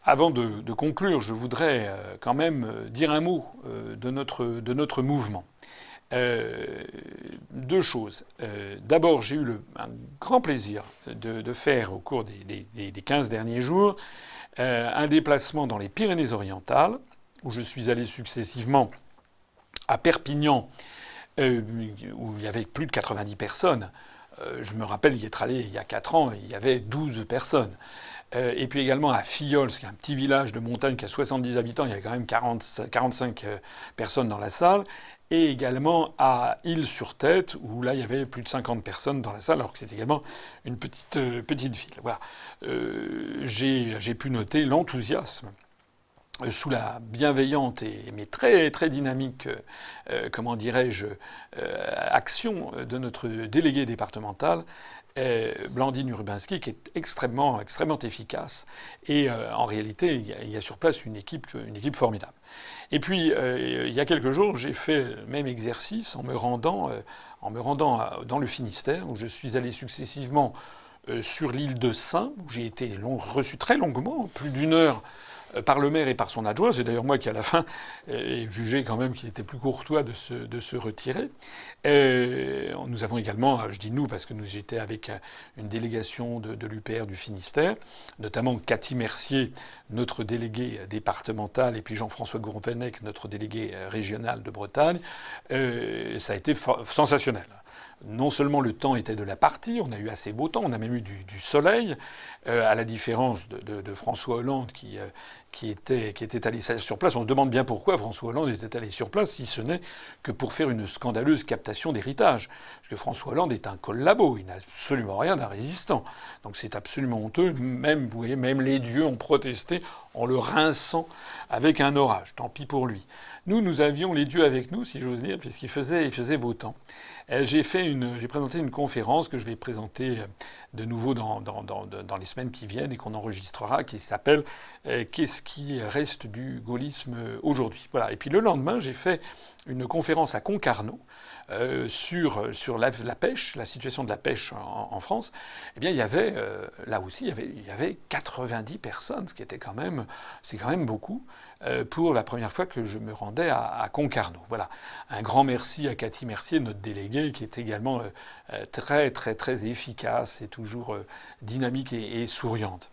Avant de conclure, je voudrais quand même dire un mot de notre mouvement. Deux choses. D'abord, j'ai eu un grand plaisir de faire au cours des 15 derniers jours un déplacement dans les Pyrénées-Orientales, où je suis allé successivement à Perpignan, où il y avait plus de 90 personnes. Je me rappelle y être allé il y a 4 ans, il y avait 12 personnes. Et puis également à Fillols, qui est un petit village de montagne qui a 70 habitants, il y avait quand même 45 personnes dans la salle. Et également à Île-sur-Tête, où là il y avait plus de 50 personnes dans la salle, alors que c'est également une petite ville. Voilà. J'ai pu noter l'enthousiasme sous la bienveillante mais très très dynamique, comment dirais-je, action de notre délégué départemental, Blandine Urbanski, qui est extrêmement efficace. Et en réalité, il y a sur place une équipe formidable. Et puis, il y a quelques jours, j'ai fait le même exercice en me rendant dans le Finistère, où je suis allé successivement sur l'île de Saint, où j'ai été reçu très longuement, plus d'une heure, par le maire et par son adjoint. C'est d'ailleurs moi qui, à la fin, ai jugé quand même qu'il était plus courtois de se retirer. Nous avons également, je dis nous parce que j'étais avec une délégation de l'UPR du Finistère, notamment Cathy Mercier, notre délégué départemental, et puis Jean-François Gourvenec, notre délégué régional de Bretagne. Ça a été sensationnel. Non seulement le temps était de la partie, on a eu assez beau temps, on a même eu du soleil, à la différence de François Hollande qui était allé sur place. On se demande bien pourquoi François Hollande était allé sur place, si ce n'est que pour faire une scandaleuse captation d'héritage. Parce que François Hollande est un collabo, il n'a absolument rien d'un résistant. Donc c'est absolument honteux. Même, vous voyez, même les dieux ont protesté en le rinçant avec un orage. Tant pis pour lui. Nous avions les dieux avec nous, si j'ose dire, puisqu'il faisait beau temps. J'ai présenté une conférence que je vais présenter de nouveau dans les semaines qui viennent et qu'on enregistrera, qui s'appelle Qu'est-ce qui reste du gaullisme aujourd'hui. Voilà. Et puis le lendemain, j'ai fait une conférence à Concarneau sur la pêche, la situation de la pêche en France. Eh bien, il y avait là aussi, il y avait 90 personnes, c'est quand même beaucoup. Pour la première fois que je me rendais à Concarneau. Voilà. Un grand merci à Cathy Mercier, notre déléguée, qui est également très très efficace et toujours dynamique et souriante.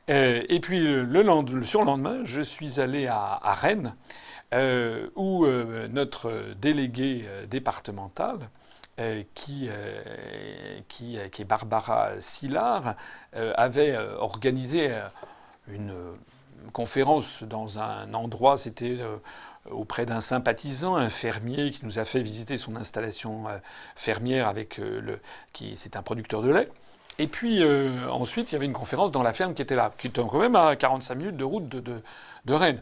Et puis le surlendemain, je suis allé à Rennes, où notre délégué départemental, qui est Barbara Sillard, avait organisé une conférence dans un endroit, c'était auprès d'un sympathisant, un fermier qui nous a fait visiter son installation fermière c'est un producteur de lait. Et puis ensuite, il y avait une conférence dans la ferme qui était là, qui était quand même à 45 minutes de route de Rennes.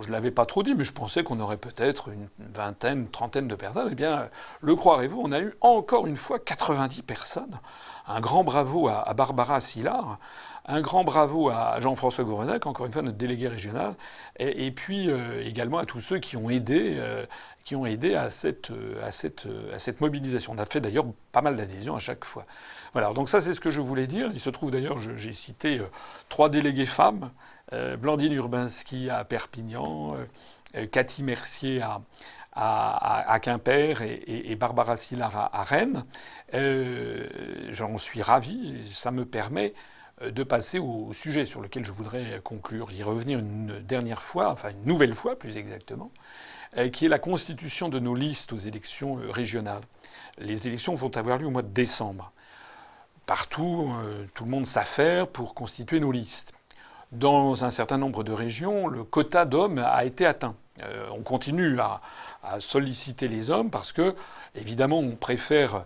Je ne l'avais pas trop dit, mais je pensais qu'on aurait peut-être une vingtaine, une trentaine de personnes. Eh bien, le croirez-vous, on a eu encore une fois 90 personnes. Un grand bravo à Barbara Sillard. Un grand bravo à Jean-François Gourvenec, encore une fois notre délégué régional, et puis également à tous ceux qui ont aidé à cette mobilisation. On a fait d'ailleurs pas mal d'adhésions à chaque fois. Voilà, donc ça c'est ce que je voulais dire. Il se trouve d'ailleurs, j'ai cité 3 délégués femmes, Blandine Urbanski à Perpignan, Cathy Mercier à Quimper et Barbara Sillard à Rennes. J'en suis ravi, et ça me permet de passer au sujet sur lequel je voudrais conclure, y revenir une dernière fois, enfin une nouvelle fois plus exactement, qui est la constitution de nos listes aux élections régionales. Les élections vont avoir lieu au mois de décembre. Partout, tout le monde s'affaire pour constituer nos listes. Dans un certain nombre de régions, le quota d'hommes a été atteint. On continue à solliciter les hommes parce que, évidemment, on préfère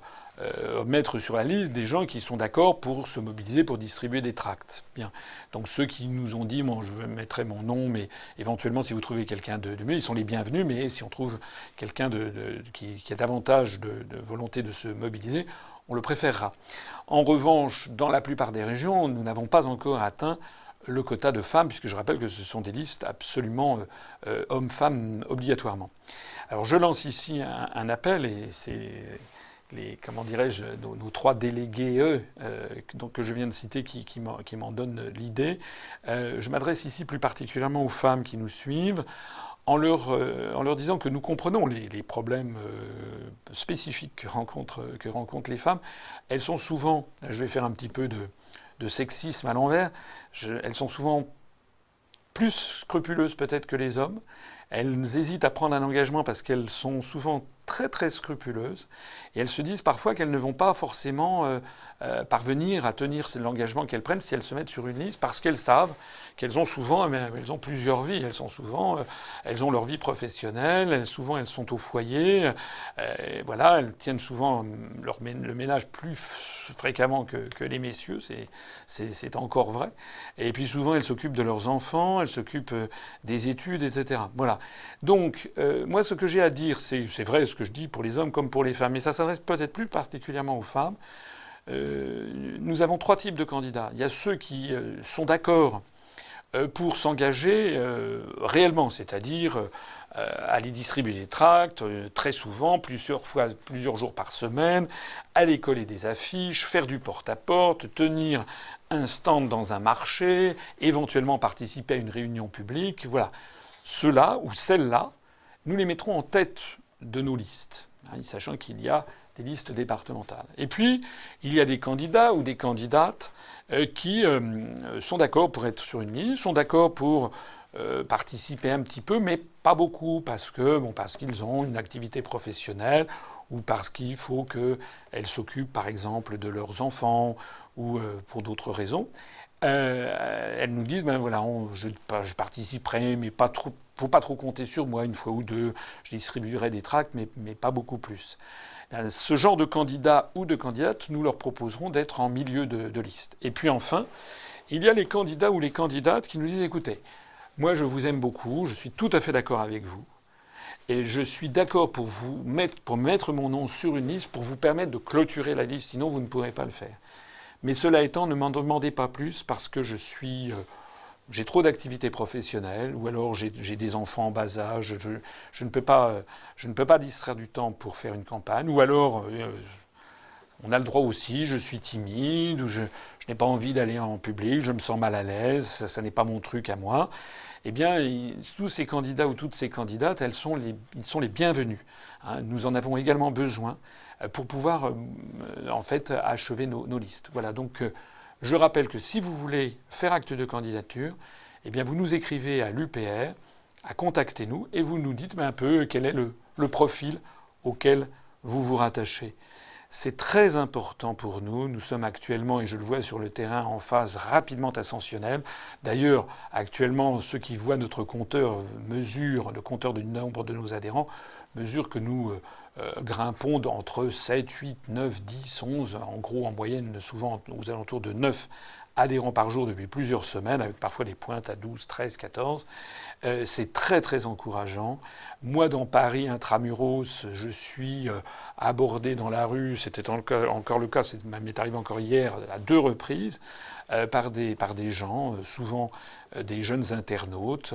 mettre sur la liste des gens qui sont d'accord pour se mobiliser pour distribuer des tracts. Bien. Donc ceux qui nous ont dit, moi je mettrai mon nom, mais éventuellement si vous trouvez quelqu'un de mieux, ils sont les bienvenus, mais si on trouve quelqu'un qui a davantage de volonté de se mobiliser, on le préférera. En revanche, dans la plupart des régions, nous n'avons pas encore atteint le quota de femmes, puisque je rappelle que ce sont des listes absolument hommes-femmes obligatoirement. Alors je lance ici un appel, et comment dirais-je, nos trois délégués, donc que je viens de citer, qui m'en donnent l'idée. Je m'adresse ici plus particulièrement aux femmes qui nous suivent, en leur disant que nous comprenons les problèmes spécifiques que rencontrent les femmes. Elles sont souvent, je vais faire un petit peu de sexisme à l'envers, elles sont souvent plus scrupuleuses peut-être que les hommes. Elles hésitent à prendre un engagement parce qu'elles sont souvent très très scrupuleuses et elles se disent parfois qu'elles ne vont pas forcément parvenir à tenir l'engagement qu'elles prennent si elles se mettent sur une liste parce qu'elles savent qu'elles ont souvent, elles ont plusieurs vies, elles ont leur vie professionnelle, elles sont au foyer, voilà, elles tiennent souvent le ménage plus fréquemment que les messieurs, c'est encore vrai. Et puis souvent elles s'occupent de leurs enfants, elles s'occupent des études, etc. Voilà. Donc moi ce que j'ai à dire, c'est vrai ce que je dis pour les hommes comme pour les femmes, mais ça s'adresse peut-être plus particulièrement aux femmes. Nous avons trois types de candidats. Il y a ceux qui sont d'accord pour s'engager réellement, c'est-à-dire aller distribuer des tracts très souvent, plusieurs jours par semaine, aller coller des affiches, faire du porte-à-porte, tenir un stand dans un marché, éventuellement participer à une réunion publique. Voilà. Ceux-là ou celles-là, nous les mettrons en tête de nos listes, sachant qu'il y a des listes départementales. Et puis, il y a des candidats ou des candidates qui sont d'accord pour être sur une liste, sont d'accord pour participer un petit peu, mais pas beaucoup, parce qu'ils ont une activité professionnelle ou parce qu'il faut qu'elles s'occupent, par exemple, de leurs enfants ou pour d'autres raisons. Elles nous disent, ben voilà, je participerai, mais pas trop. Faut pas trop compter sur moi, une fois ou deux. Je distribuerai des tracts, mais pas beaucoup plus. Ce genre de candidats ou de candidates, nous leur proposerons d'être en milieu de liste. Et puis enfin, il y a les candidats ou les candidates qui nous disent, écoutez, moi je vous aime beaucoup, je suis tout à fait d'accord avec vous, et je suis d'accord pour mettre mon nom sur une liste pour vous permettre de clôturer la liste, sinon vous ne pourrez pas le faire. Mais cela étant, ne m'en demandez pas plus parce que j'ai trop d'activités professionnelles, ou alors j'ai des enfants en bas âge, je ne peux pas distraire du temps pour faire une campagne, ou alors on a le droit aussi, je suis timide, ou je n'ai pas envie d'aller en public, je me sens mal à l'aise, ça n'est pas mon truc à moi. Eh bien, tous ces candidats ou toutes ces candidates, ils sont les bienvenus. Nous en avons également besoin pour pouvoir en fait achever nos listes. Voilà, donc je rappelle que si vous voulez faire acte de candidature, eh bien vous nous écrivez à l'UPR, à contactez-nous et vous nous dites un peu quel est le profil auquel vous vous rattachez. C'est très important pour nous. Nous sommes actuellement, et je le vois sur le terrain, en phase rapidement ascensionnelle. D'ailleurs, actuellement, ceux qui voient notre compteur le compteur du nombre de nos adhérents, mesure que nous grimpons entre 7, 8, 9, 10, 11, en gros en moyenne souvent aux alentours de 9 adhérents par jour depuis plusieurs semaines, avec parfois des pointes à 12, 13, 14. C'est très très encourageant. Moi, dans Paris, intramuros, je suis abordé dans la rue, c'était encore le cas, ça m'est arrivé encore hier, à 2 reprises, par des gens, souvent des jeunes internautes,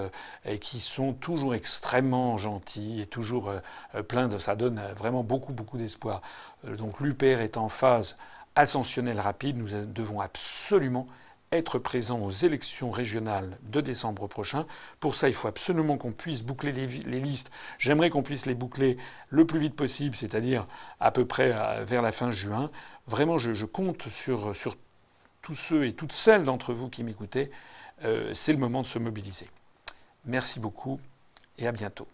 qui sont toujours extrêmement gentils et toujours pleins de... Ça donne vraiment beaucoup, beaucoup d'espoir. Donc l'UPR est en phase ascensionnelle rapide. Nous devons absolument être présents aux élections régionales de décembre prochain. Pour ça, il faut absolument qu'on puisse boucler les listes. J'aimerais qu'on puisse les boucler le plus vite possible, c'est-à-dire à peu près vers la fin juin. Vraiment, je compte sur tous ceux et toutes celles d'entre vous qui m'écoutez. C'est le moment de se mobiliser. Merci beaucoup et à bientôt.